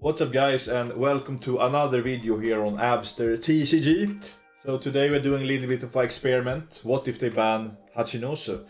What's up guys, and welcome to another video here on Abster TCG. So today we're doing a little bit of an experiment. What if they ban Hachinosu?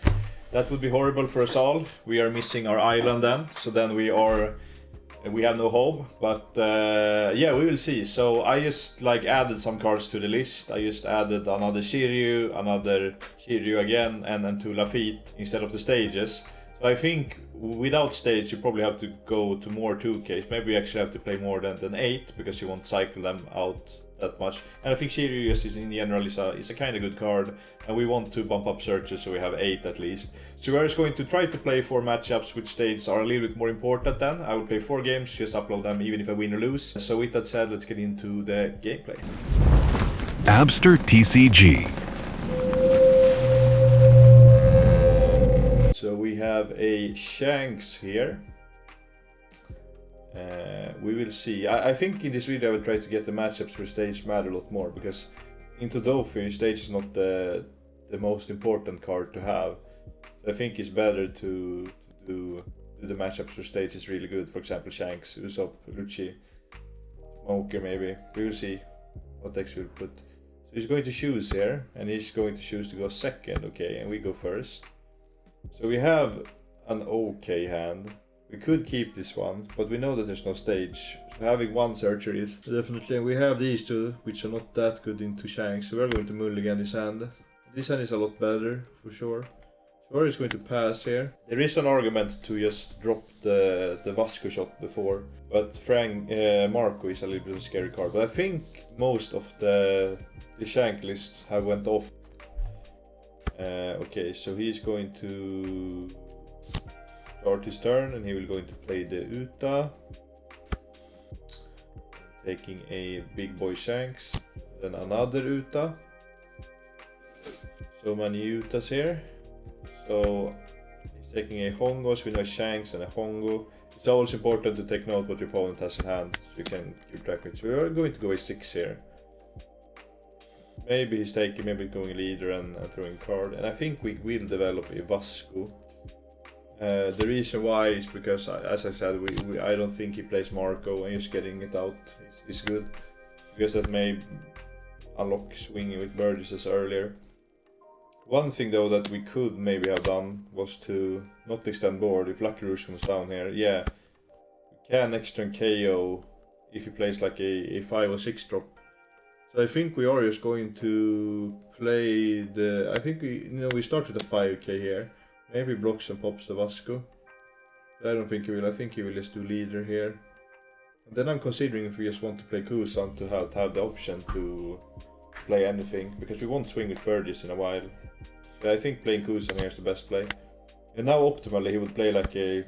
That would be horrible for us all. We are missing our island then, so then we have no home. But yeah, we will see. So I just added some cards to the list. I just added another Shiryu again, and then two Lafitte instead of the stages. So I think without stage you probably have to go to more 2Ks. Maybe you actually have to play more than 8 because you won't cycle them out that much. And I think Shiryu is in general is a kind of good card, and we want to bump up searches so we have 8 at least. So we're just going to try to play 4 matchups which stages are a little bit more important then. I will play 4 games, just upload them even if I win or lose. So with that said, let's get into the gameplay. Abster TCG. So we have a Shanks here. We will see. I think in this video I will try to get the matchups for stage matter a lot more, because into Dofi stage is not the most important card to have. I think it's better to do the matchups for stage is really good. For example, Shanks, Usopp, Lucci, Smoker maybe. We will see what decks we'll put. So he's going to choose here, and he's going to choose to go second, okay, and we go first. So we have an okay hand. We could keep this one, but we know that there's no stage. So having one searcher is definitely... We have these two, which are not that good into Shanks. So we're going to mulligan this hand. This hand is a lot better, for sure. So we're just going to pass here. There is an argument to just drop the Vasco shot before. But Marco is a little bit of a scary card. But I think most of the Shank lists have went off. Okay, so he's going to start his turn, and he will going to play the Uta, taking a big boy Shanks, then another Uta. So many Utas here. So he's taking a Hongo, so we know Shanks and a Hongo. It's always important to take note what your opponent has in hand, so you can keep track of it. So we are going to go a 6 here. Maybe he's taking, maybe going leader and throwing card, and I think we will develop a Vasco. The reason why is because, as I said, I don't think he plays Marco, and just getting it out is good, because that may unlock swinging with Burgesses earlier. One thing though that we could maybe have done was to not extend board. If Lucky Rouge comes down here, yeah, we can extra KO if he plays like a 5 or 6 drop. So I think we are just going to play the... I think we start with a 5k here. Maybe blocks and pops the Vasco. I don't think he will. I think he will just do leader here. And then I'm considering if we just want to play Kusan to have the option to play anything, because we won't swing with Burgess in a while. But I think playing Kusan here is the best play. And now optimally he would play like a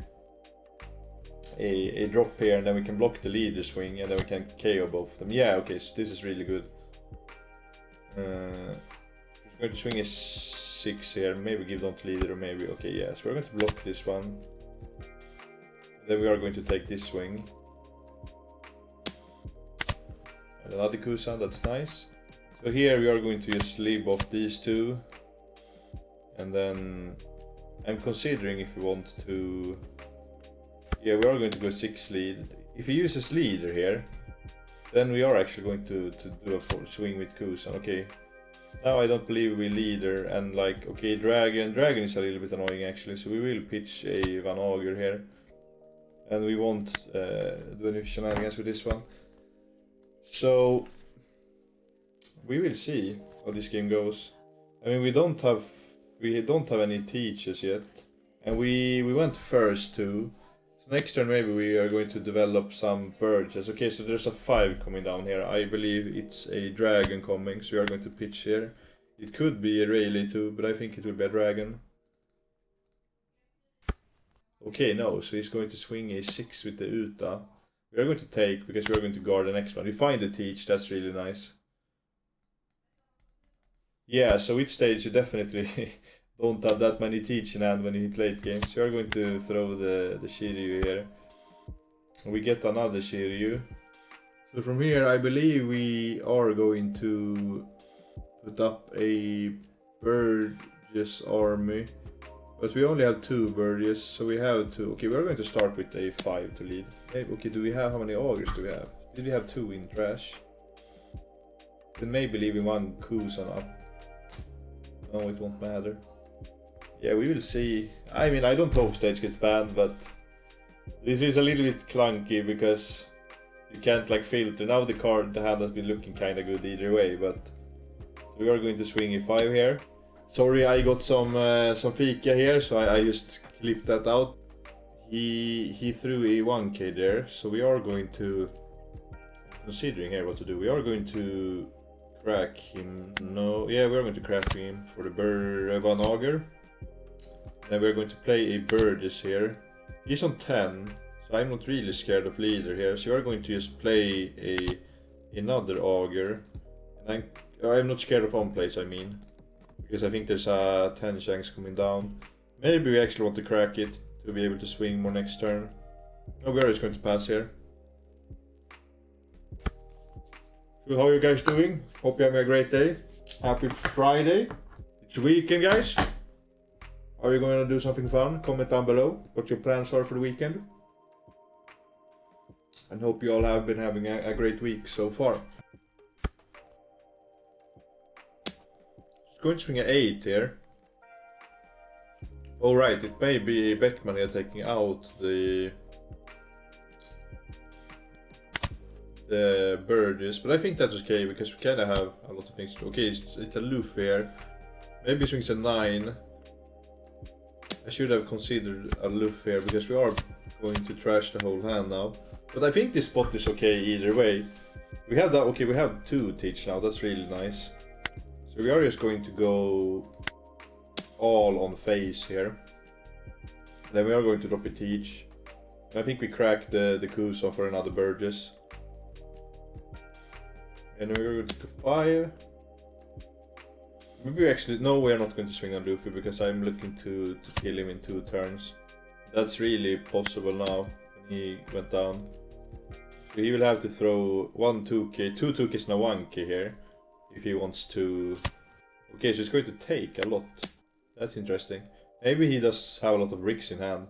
drop here, and then we can block the leader swing, and then we can KO both of them. Yeah, okay, so this is really good. We're going to swing a 6 here, maybe give down to leader, or maybe, okay, yeah, so we're going to block this one. Then we are going to take this swing. And another Kusan, that's nice. So here we are going to just leave off these two. And then I'm considering if we want to... Yeah, we are going to go 6 lead. If he uses leader here, then we are actually going to do a swing with Kusan. Okay, now I don't believe we leader, and like, okay, Dragon is a little bit annoying actually, so we will pitch a Van Auger here. And we won't do any shenanigans with this one. So we will see how this game goes. I mean, we don't have any teachers yet, and we went first too. So next turn maybe we are going to develop some Burges. Okay, so there's a 5 coming down here. I believe it's a Dragon coming, so we are going to pitch here. It could be a Rayleigh too, but I think it will be a Dragon. Okay, no, so he's going to swing a 6 with the Uta. We are going to take, because we are going to guard the next one. We find the teach, that's really nice. Yeah, so each stage you definitely don't have that many teach in hand when you hit late games. We are going to throw the Shiryu here. We get another Shiryu. So from here I believe we are going to put up a Burgess army. But we only have 2 birdies, so we have to... Okay, we're going to start with a5 to lead. Maybe, okay, do we have... How many augers do we have? Did we have 2 in trash? Then maybe leaving 1 Kusan up. No, it won't matter. Yeah, we will see. I mean, I don't hope stage gets banned, but... This is a little bit clunky because... You can't like filter. Now the hand has been looking kinda good either way, but... So we are going to swing a5 here. Sorry, I got some fika here, so I just clipped that out. He threw a 1k there, so we are going to... Considering here what to do, we are going to crack him. No, yeah, we are going to crack him for the one auger. Then we're going to play a Burgess here. He's on 10, so I'm not really scared of leader here. So we are going to just play another auger. And I'm not scared of on plays, I mean. Because I think there's a 10 Shanks coming down. Maybe we actually want to crack it to be able to swing more next turn. No, we are just going to pass here. So how are you guys doing? Hope you're having a great day. Happy Friday. It's weekend, guys. Are you going to do something fun? Comment down below what your plans are for the weekend. And hope you all have been having a great week so far. Going to swing an 8 here. Alright, it may be Beckman here taking out the Burgess, but I think that's okay because we kind of have a lot of things. Okay, it's a Luffy here. Maybe swings a 9. I should have considered a Luffy here because we are going to trash the whole hand now. But I think this spot is okay either way. We have that. Okay, we have 2 teach now. That's really nice. So we are just going to go all on face here. Then we are going to drop a teach. And I think we crack the Kusa for another Burgess. And we're going to 5. Maybe actually, no, we are not going to swing on Luffy because I'm looking to kill him in 2 turns. That's really possible now when he went down. So he will have to throw 1 2k, 2 2ks and a 1k here. If he wants to... Okay, so it's going to take a lot. That's interesting. Maybe he does have a lot of bricks in hand.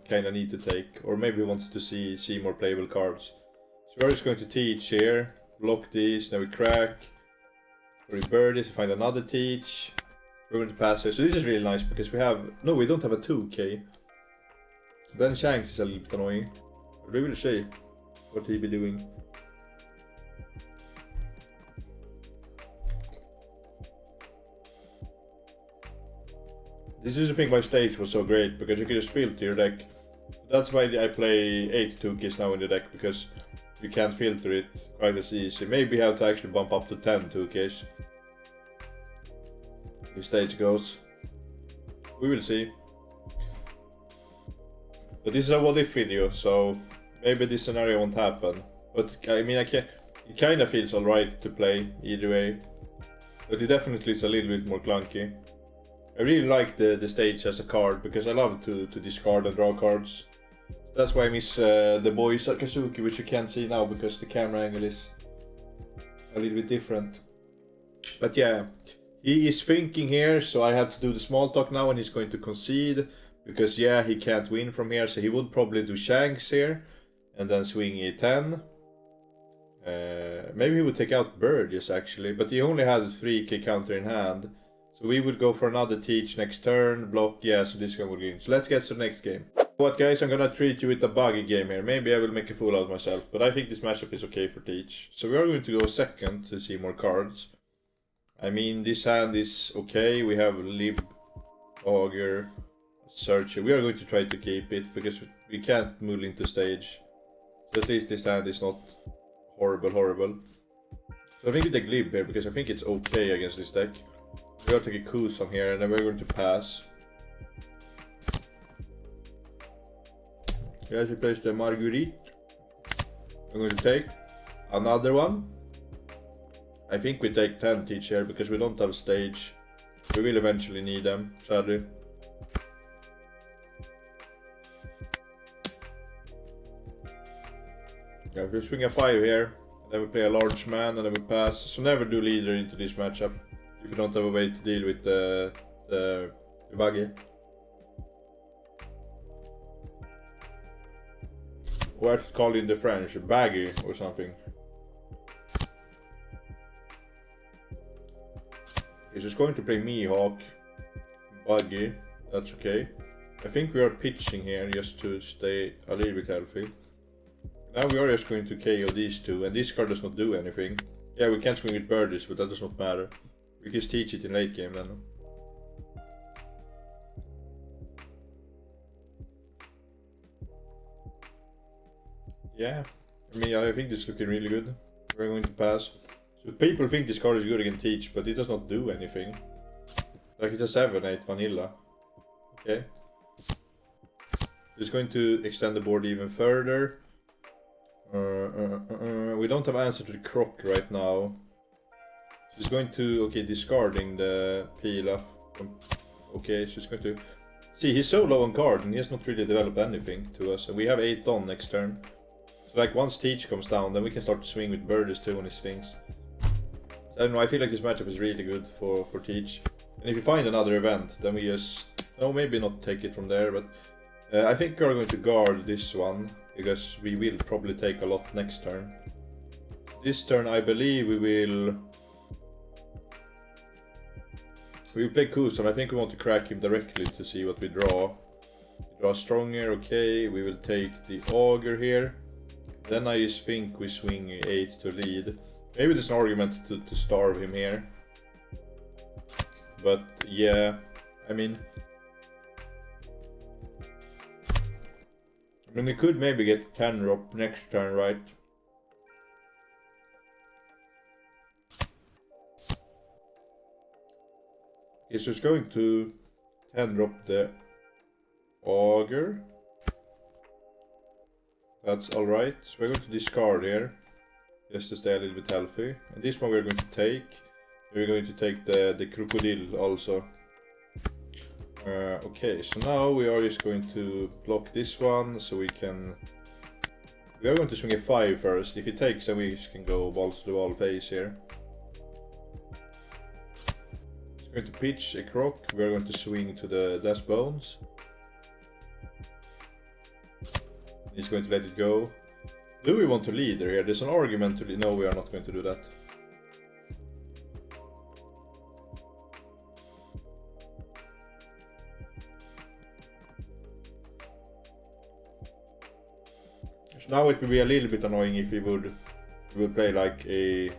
Kinda need to take. Or maybe he wants to see more playable cards. So we're just going to teach here. Block these, now we crack. Or we bird this, find another teach. We're going to pass here. So this is really nice because we have... No, we don't have a 2k. So then Shanks is a little bit annoying. We will see what he'll be doing. This is the thing why stage was so great, because you can just filter your deck. That's why I play 8 2Ks now in the deck, because you can't filter it quite as easy. Maybe you have to actually bump up to 10 2Ks. The stage goes. We will see. But this is a what if video, so maybe this scenario won't happen. But I mean, it kind of feels alright to play either way. But it definitely is a little bit more clunky. I really like the stage as a card because I love to discard and draw cards. That's why I miss the boy Sakazuki, which you can't see now because the camera angle is a little bit different. But yeah, he is thinking here, so I have to do the small talk now, and he's going to concede because yeah, he can't win from here, so he would probably do Shanks here and then swing E10. Maybe he would take out Burgess actually, but he only had 3k counter in hand. So we would go for another teach next turn, block, yeah, so this guy would win. So let's get to the next game. What guys, I'm gonna treat you with a Buggy game here. Maybe I will make a fool out of myself, but I think this matchup is okay for teach. So we are going to go second to see more cards. I mean, this hand is okay. We have Lib, Auger, Searcher. We are going to try to keep it because we can't move into stage. So at least this hand is not horrible. So I think we take Lib here because I think it's okay against this deck. We are taking Kusan here and then we're going to pass. Guys, we place the Marguerite. I'm going to take another one. I think we take 10 teach here because we don't have a stage. We will eventually need them, sadly. Yeah, we swing a 5 here. And then we play a large man and then we pass. So never do leader into this matchup if you don't have a way to deal with the Buggy. what's called in the French, Buggy or something. He's just going to play Mihawk, Buggy, that's okay. I think we are pitching here just to stay a little bit healthy. Now we are just going to KO these two, and this card does not do anything. Yeah, we can swing with birdies, but that does not matter. We can just teach it in late game then. Yeah, I mean, I think this is looking really good. We're going to pass. So people think this card is good against Teach, but it does not do anything. Like it's a 7-8 vanilla. Okay. It's going to extend the board even further. We don't have answer to the Croc right now. So it's going to, okay, discarding the Pila. Okay, so it's going to... See, he's so low on card and he has not really developed anything to us. And we have 8 on next turn. So like once Teach comes down, then we can start to swing with birdies too on his swings. So I don't know, I feel like this matchup is really good for Teach. And if you find another event, then we just... No, maybe not take it from there, but... I think we're going to guard this one, because we will probably take a lot next turn. This turn I believe we will... We will play Kusan. I think we want to crack him directly to see what we draw. We draw stronger, okay, we will take the Auger here. Then I just think we swing 8 to lead. Maybe there's an argument to starve him here. But yeah, I mean we could maybe get 10 drop next turn, right? Okay, so it's going to 10 drop the Auger. That's alright. So we're going to discard here, just to stay a little bit healthy. And this one we're going to take. We're going to take the Crocodile also. Okay, so now we are just going to block this one, so we can... We are going to swing a 5 first. If he takes, then we just can go balls to the wall face here. He's going to pitch a Croc. We are going to swing to the Dash Bones. He's going to let it go. Do we want to leader here? There's an argument to lead. No, we are not going to do that. So now it would be a little bit annoying if we would play like a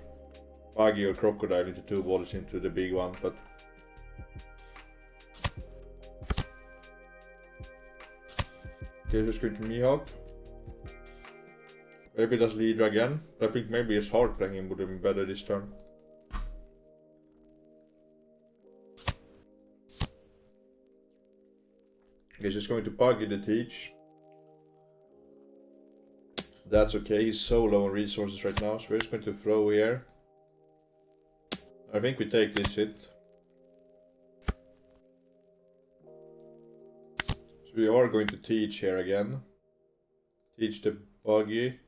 Buggy or Crocodile into 2 balls into the big one, but... Okay, just going to Mihawk. Maybe does leader again, but I think maybe his hard playing him would have been better this turn. Okay, just going to Buggy the Teach. That's okay, he's so low on resources right now, so we're just going to throw here. I think we take this hit. So we are going to Teach here again. Teach the Buggy.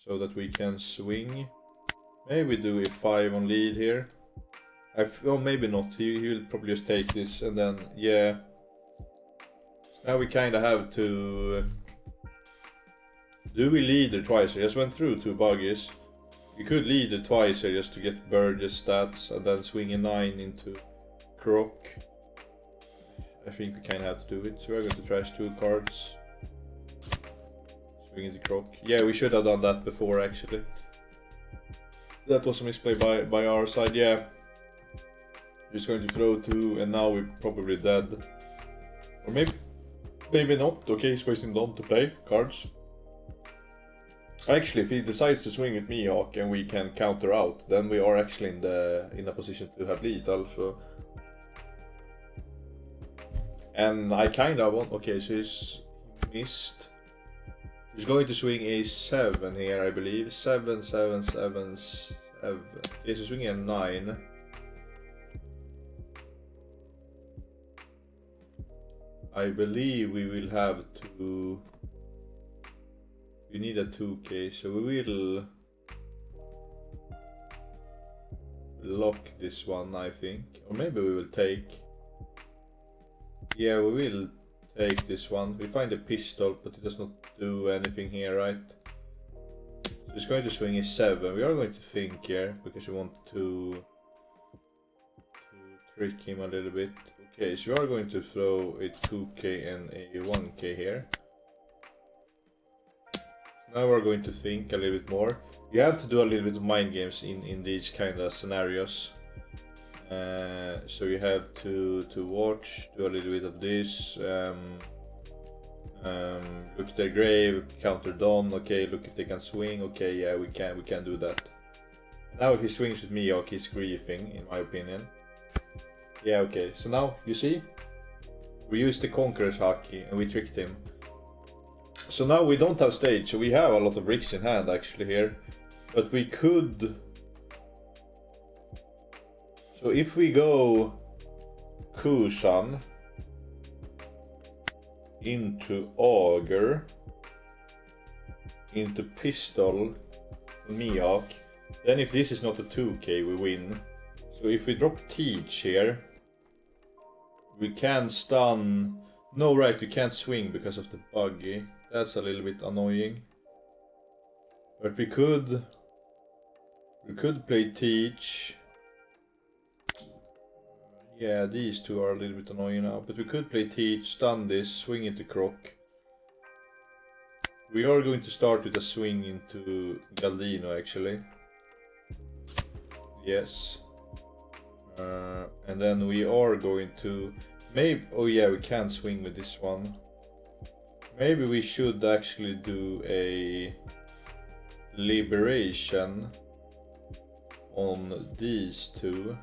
So that we can swing. Maybe do a 5 on lead here. Oh, maybe not, he will probably just take this and then, yeah. So now we kinda have to... Do we lead it twice? I just went through 2 Buggies. We could lead it twice here just to get Burgess stats and then swing a 9 into Croc. I think we kinda have to do it. So we're going to trash 2 cards. Swing into Croc. Yeah, we should have done that before actually. That was a misplay by our side, yeah. Just going to throw 2 and now we're probably dead. Or maybe not. Okay, he's wasting Don to play cards. Actually, if he decides to swing with Mihawk and we can counter out, then we are actually in a position to have lethal. So, and I kind of want. Okay, so he's missed. He's going to swing a 7 here, I believe. 7, 7, 7, 7. Okay, so swinging a 9. I believe we will have to. We need a 2k, so we will lock this one, I think. Or maybe we will take... Yeah, we will take this one. We find a pistol, but it does not do anything here, right? So it's going to swing a 7. We are going to think here, because we want to trick him a little bit. Okay, so we are going to throw a 2k and a 1k here. Now we're going to think a little bit more. You have to do a little bit of mind games in these kind of scenarios. So you have to watch, do a little bit of this. Look at their grave, counter Don. Okay, look if they can swing. Okay, yeah, we can do that. Now if he swings with Miyok, he's griefing, in my opinion. Yeah, okay. So now you see, we used the Conqueror's Haki and we tricked him. So now we don't have stage, so we have a lot of bricks in hand actually here. But we could... So if we go Kusan into Auger, into Pistol, Miyok, then if this is not a 2k we win. So if we drop Teach here, we can stun... No, right, we can't swing because of the Buggy. That's a little bit annoying. But we could play Teach. Yeah, these two are a little bit annoying now. But we could play Teach, stun this, swing into Croc. We are going to start with a swing into Galdino actually. Yes. And then we are going to... Maybe... Oh yeah, we can swing with this one. Maybe we should actually do a liberation on these two.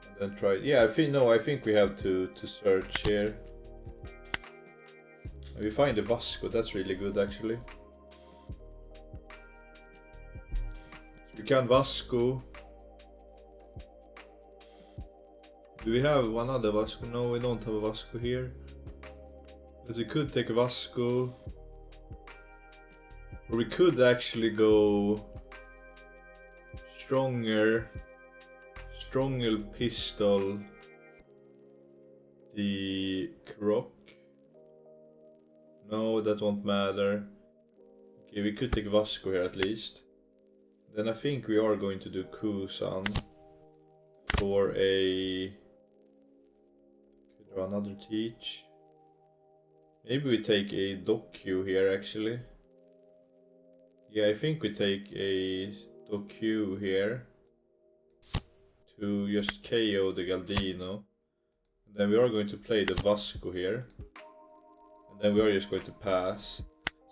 And then try... Yeah, I think we have to search here. We find a Vasco, that's really good actually. So we can Vasco. Do we have one other Vasco? No, we don't have a Vasco here. But we could take a Vasco. Or we could actually go stronger pistol the Croc. No, that won't matter. Okay, we could take Vasco here at least. Then I think we are going to do Kusan for a... Could draw another Teach. Maybe we take a Dokyu here actually. Yeah, I think we take a Dokyu here to just KO the Galdino. And then we are going to play the Vasco here. And then we are just going to pass.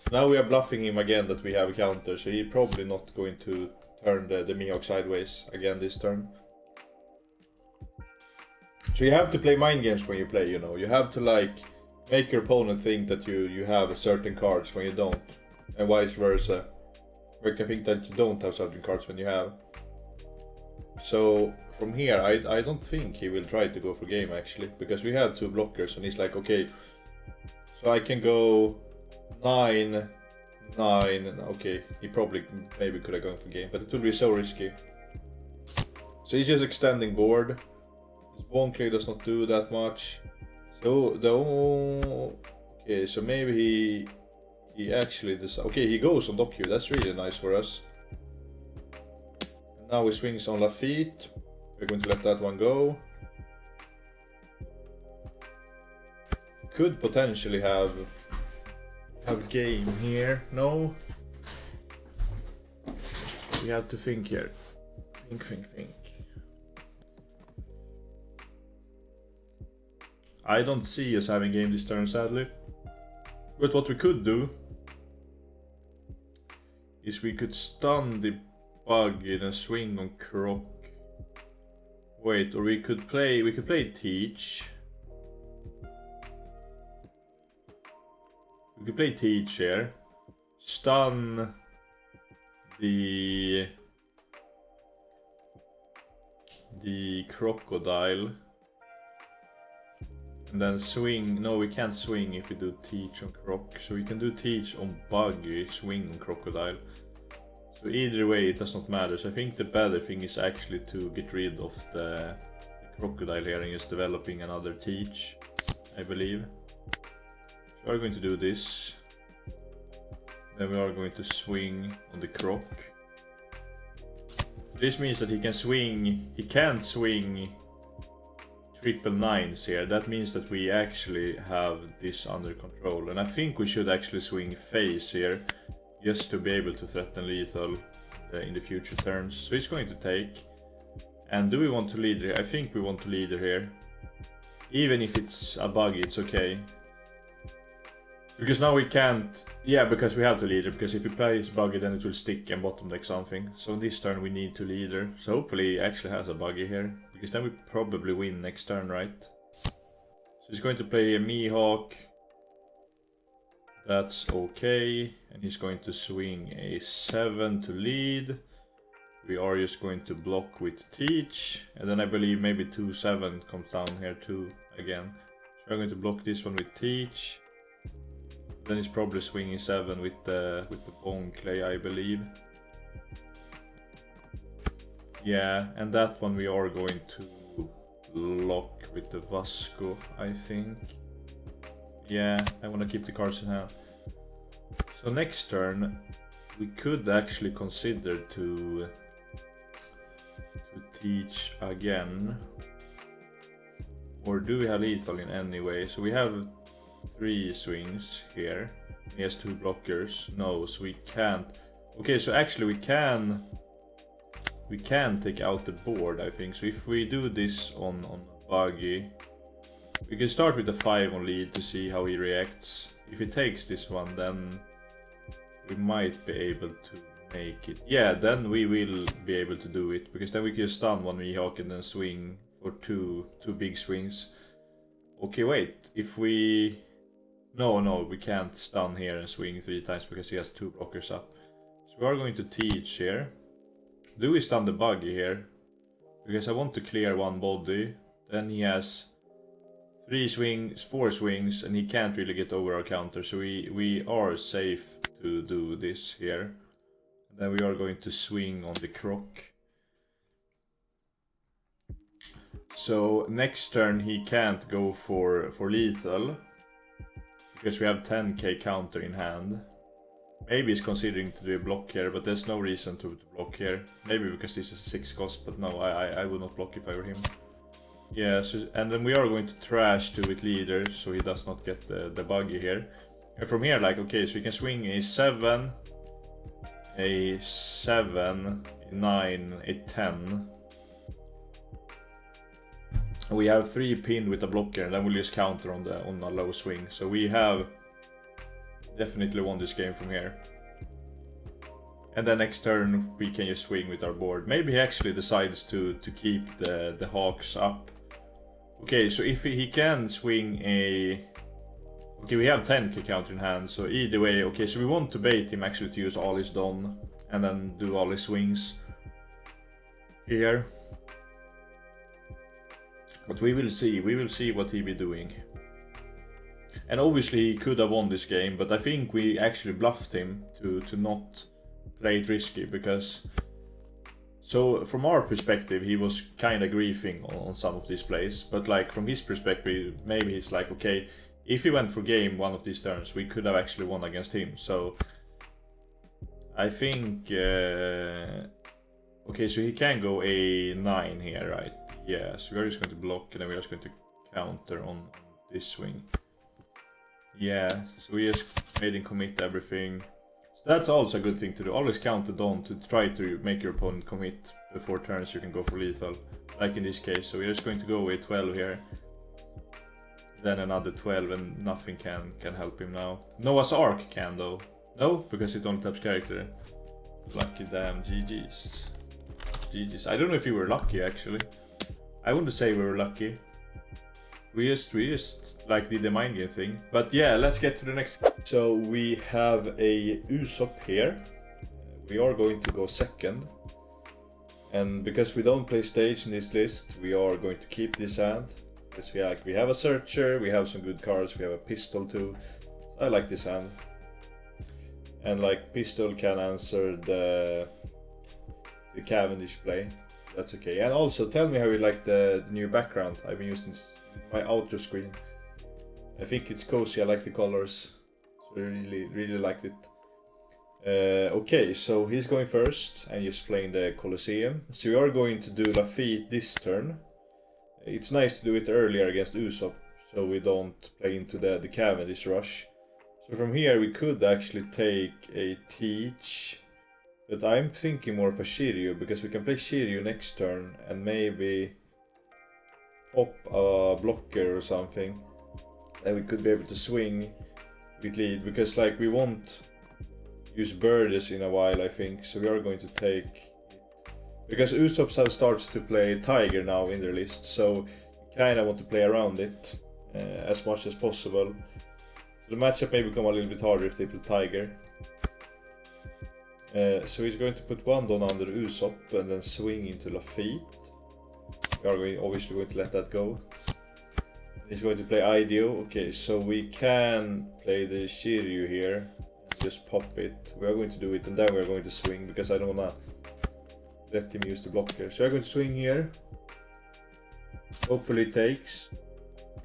So now we are bluffing him again that we have a counter, so he's probably not going to turn the Mihawk sideways again this turn. So you have to play mind games when you play, you know. You have to like make your opponent think that you have certain cards when you don't. And vice versa. Or you can think that you don't have certain cards when you have. So from here I don't think he will try to go for game actually. Because we have two blockers and he's like, okay, so I can go 9, 9, okay, he probably maybe could have gone for game, but it would be so risky. So he's just extending board. His bone clay does not do that much. So okay, so maybe he actually decides. Okay, he goes on Dokyu. That's really nice for us. And now he swings on Lafitte. We're going to let that one go. Could potentially have game here. No. We have to think here. Think. I don't see us having game this turn, sadly. But what we could do is we could stun the Buggy and swing on Croc. Wait, or we could play Teach. We could play Teach here. Stun the Crocodile. And then swing. No, we can't swing if we do Teach on Croc. So we can do Teach on Buggy, swing on Crocodile. So either way, it does not matter. So I think the better thing is actually to get rid of the crocodile here and just developing another teach, I believe. So we are going to do this. Then we are going to swing on the croc. This means that he can swing, he can't swing triple nines here. That means that we actually have this under control. And I think we should actually swing face here, just to be able to threaten lethal in the future turns. So he's going to take. And do we want to leader here? I think we want to leader here. Even if it's a buggy, it's okay. Because now we can't, yeah, because we have to leader, because if we play his buggy then it will stick and bottom deck something. So in this turn we need to leader. So hopefully he actually has a buggy here, because then we probably win next turn, right? So he's going to play a Mihawk. That's okay. And he's going to swing a 7 to lead. We are just going to block with teach. And then I believe maybe 2-7 comes down here too again. So I'm going to block this one with teach. Then he's probably swinging 7 with the bone clay, I believe. Yeah, and that one we are going to block with the Vasco, I think. Yeah, I want to keep the cards in hand. So next turn we could actually consider to teach again. Or do we have lethal in any way? So we have 3 swings here. He has 2 blockers. No, so we can't. Okay, so actually we can take out the board, I think. So if we do this on Buggy, we can start with a 5 on lead to see how he reacts. If he takes this one, then we might be able to make it. Yeah, then we will be able to do it, because then we can stun one Mihawk and then swing for two big swings. Okay, wait, if we... No, we can't stun here and swing 3 times because he has 2 blockers up. So we are going to teach here. Do we stun the Buggy here? Because I want to clear 1 body. Then he has 3 swings, 4 swings, and he can't really get over our counter. So we are safe to do this here. And then we are going to swing on the croc. So next turn he can't go for lethal, because we have 10k counter in hand. Maybe he's considering to do a block here, but there's no reason to block here. Maybe because this is 6 cost, but no, I would not block if I were him. Yeah, so, and then we are going to trash to with leader, so he does not get the Buggy here. And from here, like, okay, so we can swing a 7, a 9, a 10. We have 3 pinned with a blocker, and then we'll just counter on a low swing. So we have definitely won this game from here. And then next turn we can just swing with our board. Maybe he actually decides to keep the Hawks up. Okay, so if he can swing a... Okay, we have 10k counter in hand, so either way, okay, so we want to bait him actually to use all his Don and then do all his swings here. But we will see what he be doing. And obviously he could have won this game, but I think we actually bluffed him to not play it risky, because... So from our perspective he was kinda griefing on some of these plays, but like from his perspective maybe he's like, okay, if he went for game one of these turns we could have actually won against him. So I think... okay, so he can go a 9 here, right? Yeah, so we're just going to block and then we're just going to counter on this swing. Yeah, so we just made him commit everything. So that's also a good thing to do. Always counter Don to try to make your opponent commit before turns you can go for lethal. Like in this case, so we're just going to go with 12 here. Then another 12 and nothing can help him now. Noah's Ark can though. No, because it only taps character. Lucky damn, GG's. GG's. I don't know if you were lucky actually. I wouldn't say we were lucky. We just like did the mind game thing. But yeah, let's get to the next. So we have a Usopp here. We are going to go second. And because we don't play stage in this list, we are going to keep this hand. Because we have a searcher, we have some good cards, we have a pistol too. So I like this hand. And like pistol can answer the Cavendish play. that's okay. And also tell me how you like the new background I've been using my outro screen. I think it's cozy, I like the colors. So I really liked it. Okay, so he's going first and he's playing the Colosseum. So we are going to do Lafitte this turn. It's nice to do it earlier against Usopp, so we don't play into the Cavendish rush. So from here we could actually take a Teach, but I'm thinking more of a Shiryu, because we can play Shiryu next turn and maybe pop a blocker or something. And we could be able to swing with lead, because like we won't use birdies in a while, I think, so we are going to take it. Because Usopp have started to play Tiger now in their list, so we kinda want to play around it as much as possible. So the matchup may become a little bit harder if they play Tiger. So he's going to put one down under Usopp and then swing into Lafitte. We are obviously going to let that go. He's going to play Ideo. Okay, so we can play the Shiryu here and just pop it. We are going to do it and then we are going to swing, because I don't wanna let him use the blocker. So we're going to swing here. Hopefully it takes.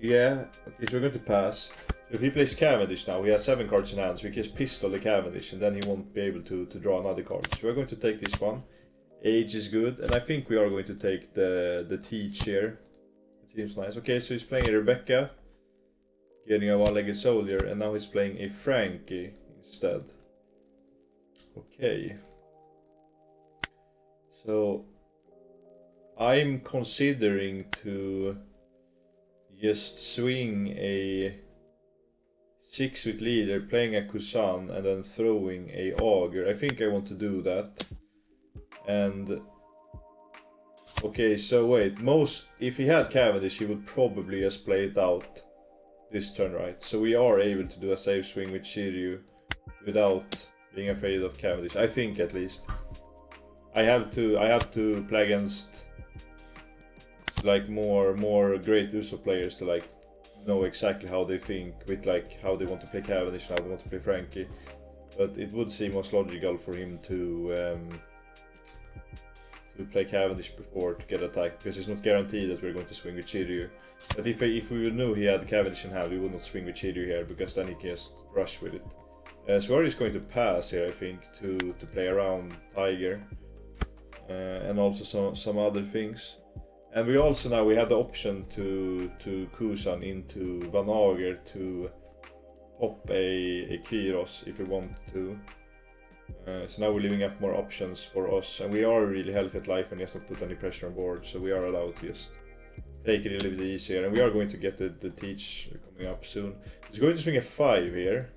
Yeah, okay, so we're going to pass. So if he plays Cavendish now, he has 7 cards in hand, so we can just pistol the Cavendish and then he won't be able to draw another card. So we're going to take this one. Age is good, and I think we are going to take the Teach here. It seems nice. Okay, so he's playing a Rebecca, getting a one-legged soldier, and now he's playing a Frankie instead. Okay. So I'm considering to just swing a 6 with leader, playing a Kusan, and then throwing a Augur. I think I want to do that. And okay, so wait, if he had Cavendish, he would probably just play it out this turn, right? So we are able to do a safe swing with Shiryu without being afraid of Cavendish, I think, at least. I have to play against like more great Usopp players to like know exactly how they think, with like how they want to play Cavendish and how they want to play Frankie. But it would seem most logical for him to play Cavendish before to get attacked, because it's not guaranteed that we're going to swing with Shiryu. But if we knew he had Cavendish in hand, we would not swing with Shiryu here, because then he can just rush with it. So we're just going to pass here, I think, to play around Tiger. And also some other things. And we also now we have the option to Kusan into Van Auger to pop a Kyros if we want to. So now we're leaving up more options for us, and we are really healthy at life and just not put any pressure on board, so we are allowed to just take it a little bit easier. And we are going to get the Teach coming up soon. He's going to swing a 5 here.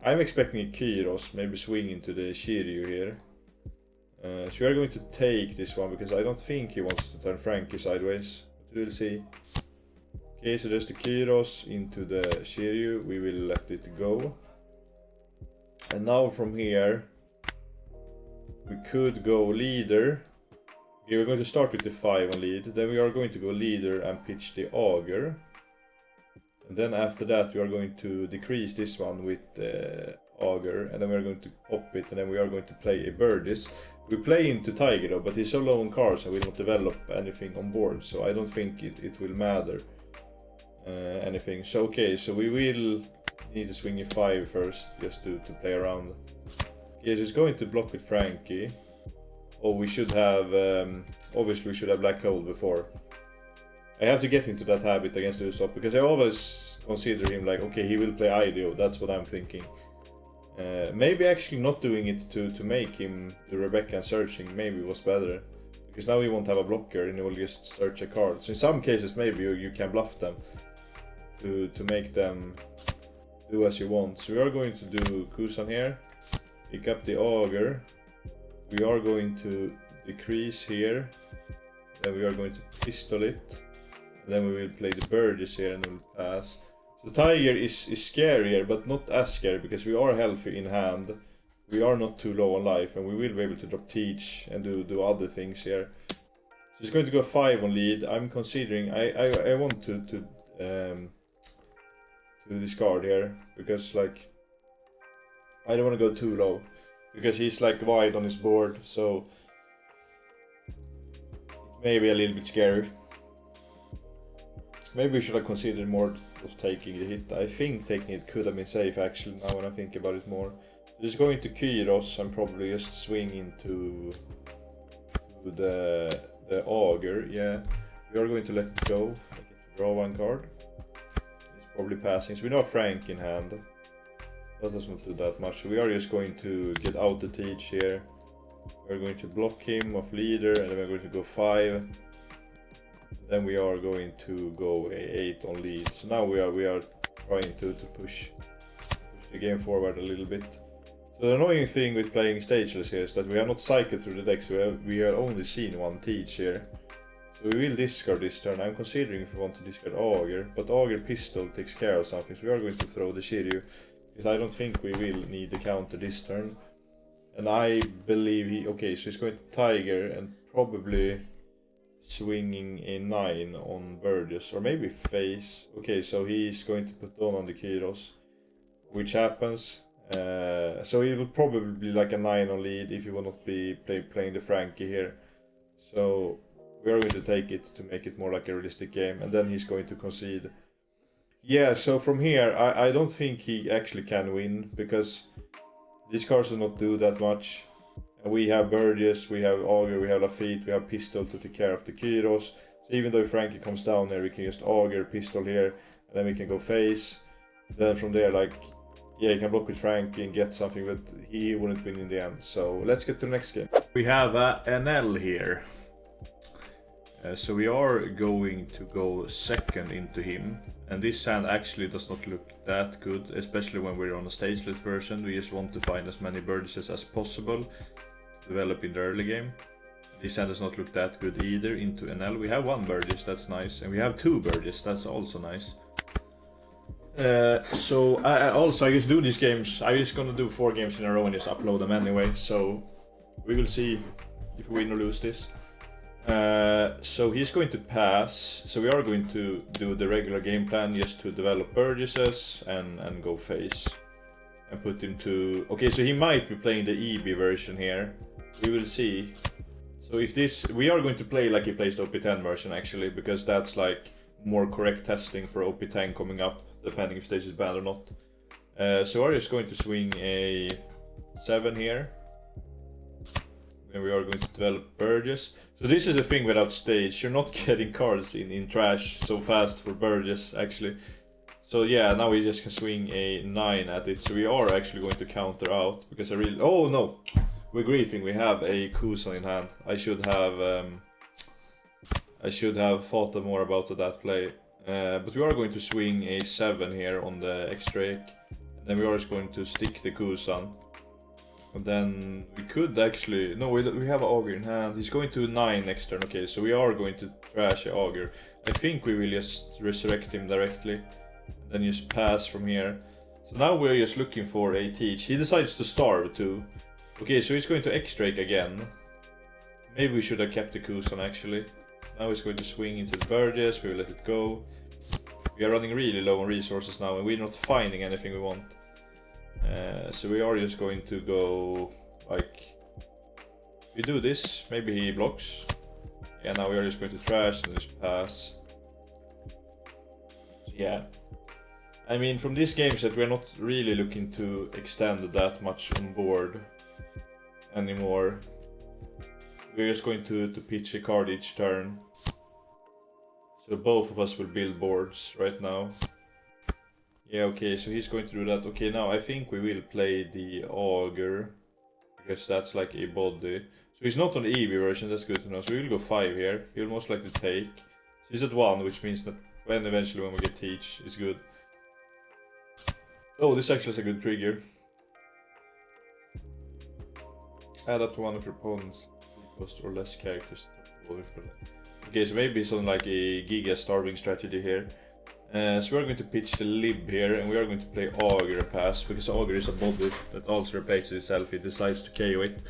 I'm expecting a Kyros, maybe swing into the Shiryu here. So we are going to take this one, because I don't think he wants to turn Frankie sideways, but we'll see. Okay, so there's the Kyros into the Shiryu, we will let it go. And now from here, we could go leader. Okay, we're going to start with the 5 on lead, then we are going to go leader and pitch the Augur. And then after that we are going to decrease this one with Augur, and then we are going to pop it, and then we are going to play a Birdies. We play into Tiger though, but he's so low on cards and will not develop anything on board, so I don't think it will matter anything. So okay, so we will need to swing a 5 first, just to play around. Okay, so it's going to block with Frankie. Oh, we should have, obviously we should have Black Hole before. I have to get into that habit against Usopp, because I always consider him like, okay, he will play Ideo, that's what I'm thinking. Maybe actually not doing it to make him do Rebecca and searching maybe was better, because now he won't have a blocker and he will just search a card. So in some cases maybe you can bluff them to make them do as you want. So we are going to do Kusan here, pick up the Augur, we are going to decrease here, then we are going to pistol it, and then we will play the Birdies here and we'll pass. The Tiger is scarier, but not as scary, because we are healthy in hand, we are not too low on life, and we will be able to drop Teach and do other things here. So it's going to go 5 on lead. I'm considering, I want to discard here, because like I don't want to go too low, because he's like wide on his board, so it maybe a little bit scary. Maybe we should have considered more of taking the hit. I think taking it could have been safe actually, now when I think about it more. Just going to Kyros and probably just swing into the Augur. Yeah, we are going to let it go. I get to draw one card. It's probably passing. So we know Frank in hand. That does not do that much. So we are just going to get out the teach here. We're going to block him off leader, and then we're going to go 5. Then we are going to go 8 on lead. So now we are trying to push the game forward a little bit. So the annoying thing with playing stageless here is that we have not cycled through the decks. We have only seen one teach here. So we will discard this turn. I'm considering if we want to discard Augur, but Augur Pistol takes care of something. So we are going to throw the Shiryu, because I don't think we will need the counter this turn. And I believe okay, so he's going to Tiger and probably swinging a 9 on Burgess, or maybe face. Okay, so he's going to put on the Kyros, which happens. So he will probably be like a 9 on lead if he will not be playing the Frankie here. So we are going to take it to make it more like a realistic game, and then he's going to concede. Yeah, so from here I don't think he actually can win, because these cards do not do that much. And we have Burgess, we have Augur, we have Lafitte, we have Pistol to take care of the Kyros. So even though Frankie comes down there, we can just Augur, Pistol here, and then we can go face. Then from there, like, yeah, he can block with Frankie and get something, but he wouldn't win in the end. So let's get to the next game. We have Enel here. So we are going to go second into him, and this hand actually does not look that good, especially when we're on a stageless version. We just want to find as many Burgesses as possible to develop in the early game. This hand does not look that good either into Enel. We have 1 Burgess, that's nice, and we have 2 Burgess, that's also nice. So I just do these games. I'm just gonna do 4 games in a row and just upload them anyway, so we will see if we win or lose this. So he's going to pass, so we are going to do the regular game plan just to develop Burgesses and go face and put him to... Okay, so he might be playing the EB version here, we will see. So if this, we are going to play like he plays the OP10 version actually, because that's like more correct testing for OP10 coming up, depending if stage is banned or not. So we're just going to swing a 7 here. And we are going to develop Burgess. So this is the thing without stage, you're not getting cards in trash so fast for Burgess actually. So yeah, now we just can swing a 9 at it. So we are actually going to counter out, because I really... Oh no! We're griefing, we have a Kusan in hand. I should have thought more about that play. But we are going to swing a 7 here on the X-Drake. And then we are just going to stick the Kusan. And then we could actually... No, we have Augur in hand. He's going to 9 next turn. Okay, so we are going to trash Augur. I think we will just resurrect him directly. And then just pass from here. So now we're just looking for a teach. He decides to starve too. Okay, so he's going to X-Drake again. Maybe we should have kept the Kusan actually. Now he's going to swing into the Burgess. We will let it go. We are running really low on resources now, and we're not finding anything we want. So we are just going to go, like, we do this, maybe he blocks. Yeah, now we are just going to trash and just pass. So yeah, I mean, from this game set we're not really looking to extend that much on board anymore. We're just going to pitch a card each turn. So both of us will build boards right now. Yeah, okay, so he's going to do that. Okay, now I think we will play the Augur, because that's like a body. So he's not on the EV version, that's good to know. So we will go 5 here. He'll most likely take. So he's at 1, which means that eventually when we get teach, it's good. Oh, this actually is a good trigger. Add up to one of your opponent's cost or less characters. Okay, so maybe something like a Giga starving strategy here. So we're going to pitch the Lib here, and we are going to play Augur pass, because Augur is a body that also replaces itself, it decides to KO it.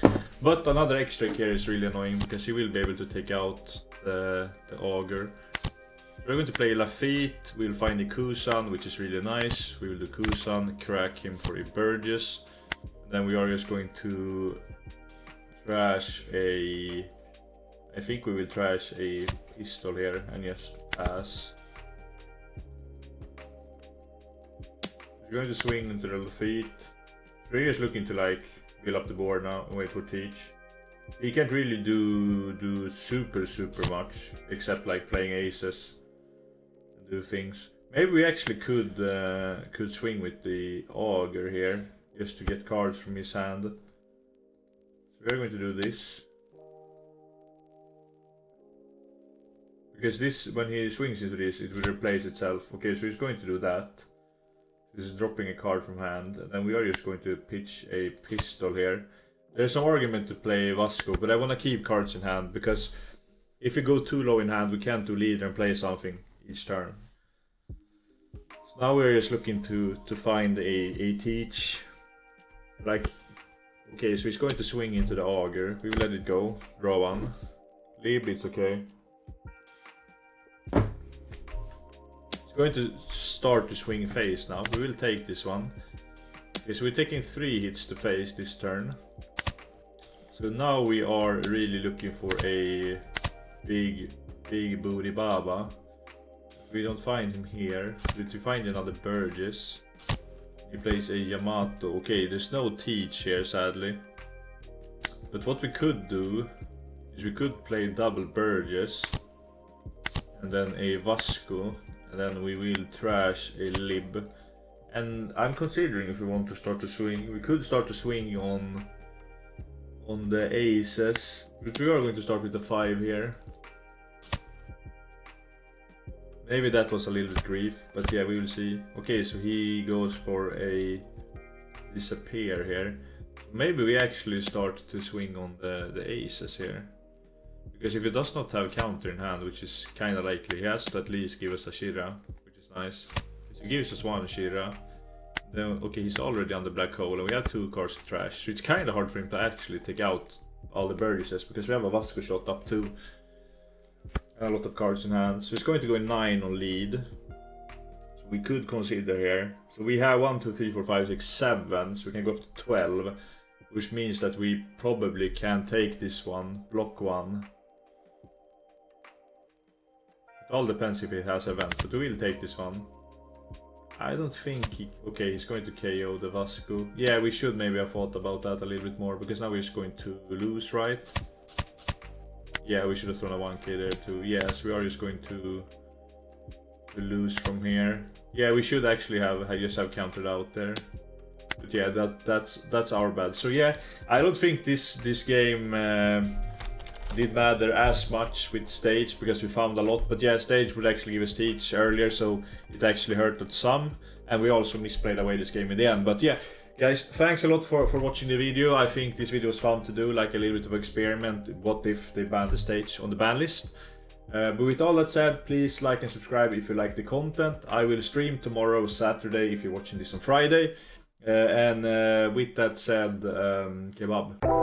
But another X-Drake here is really annoying, because he will be able to take out the Augur. We're going to play Lafitte, we'll find the Kusan, which is really nice. We will do Kusan, crack him for a Burgess. And then we are just going to trash a I think we will trash a pistol here and just pass. We're going to swing into the feet. We're just looking to like build up the board now and wait for teach. He can't really do super much except like playing aces and do things. Maybe we actually could swing with the auger here just to get cards from his hand. So we're going to do this. Because this, when he swings into this, it will replace itself. Okay, so he's going to do that. This is dropping a card from hand, and then we are just going to pitch a pistol here. There's some argument to play Vasco, but I want to keep cards in hand, because if we go too low in hand, we can't do leader and play something each turn. So now we're just looking to find a teach. Like, okay, so he's going to swing into the auger. We will let it go. Draw one. Lib, it's okay. He's going to start to swing face now. We will take this one. Okay, so we're taking 3 hits to face this turn. So now we are really looking for a big booty baba. We don't find him here. But we find another Burgess. He plays a Yamato. Okay, there's no teach here, sadly. But what we could do is we could play double Burgess and then a Vasco, and then we will trash a Lib. And I'm considering if we want to start to swing. We could start to swing on the aces, but we are going to start with the 5 here. Maybe that was a little bit grief, but yeah, we will see. Okay, so he goes for a disappear here. Maybe we actually start to swing on the aces here. Because if he does not have counter in hand, which is kind of likely, he has to at least give us a Shira, which is nice. So he gives us 1 Shira. Then, okay, he's already on the black hole, and we have 2 cards to trash. So it's kind of hard for him to actually take out all the Burgesses, because we have a Vasco shot up too. And a lot of cards in hand. So it's going to go 9 on lead. So we could consider here. So we have 1, 2, 3, 4, 5, 6, 7. So we can go up to 12. Which means that we probably can take this one, block 1. It all depends if it has event, but we will take this one. I don't think he... Okay, he's going to KO the Vasco. Yeah, we should maybe have thought about that a little bit more, because now we're just going to lose, right? Yeah, we should have thrown a 1k there too. Yes, we are just going to lose from here. Yeah, we should actually have just have countered out there. But yeah, that's our bad. So yeah, I don't think this game did matter as much with stage, because we found a lot. But yeah, stage would actually give us teach earlier, so it actually hurt us some. And we also misplayed away this game in the end. But yeah, guys, thanks a lot for watching the video. I think this video was fun to do, like a little bit of experiment. What if they ban the stage on the ban list? But with all that said, please like and subscribe if you like the content. I will stream tomorrow, Saturday, if you're watching this on Friday. And with that said, kebab.